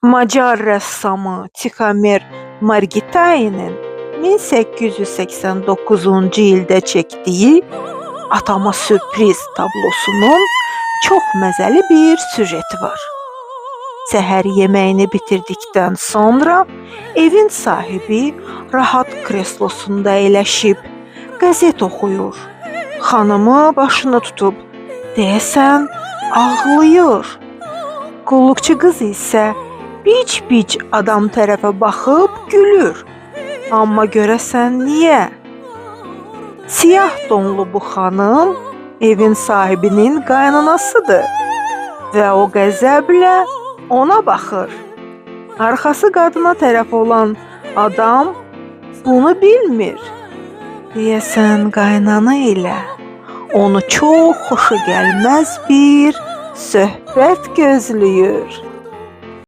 Macar rəssamı Tixomer Margitayenin 1889-cu ildə çəkdiyi "Atama sürpriz" tablosunun çox məzəli bir süjeti var. Səhər yeməyini bitirdikdən sonra evin sahibi rahat kreslosunda əyləşib qəzet oxuyur. Xanımı başını tutub, deyəsən ağlayır. Qulluqçu qız isə bic-bic adam tərəfə baxıb gülür. Amma görəsən niyə? Siyah donlu bu xanım evin sahibinin qaynanasıdır və o qəzəblə ona baxır. Arxası qadına tərəf olan adam bunu bilmir. Deyəsən qaynana ilə onu çox xoşu gəlməz bir söhbət gözləyir.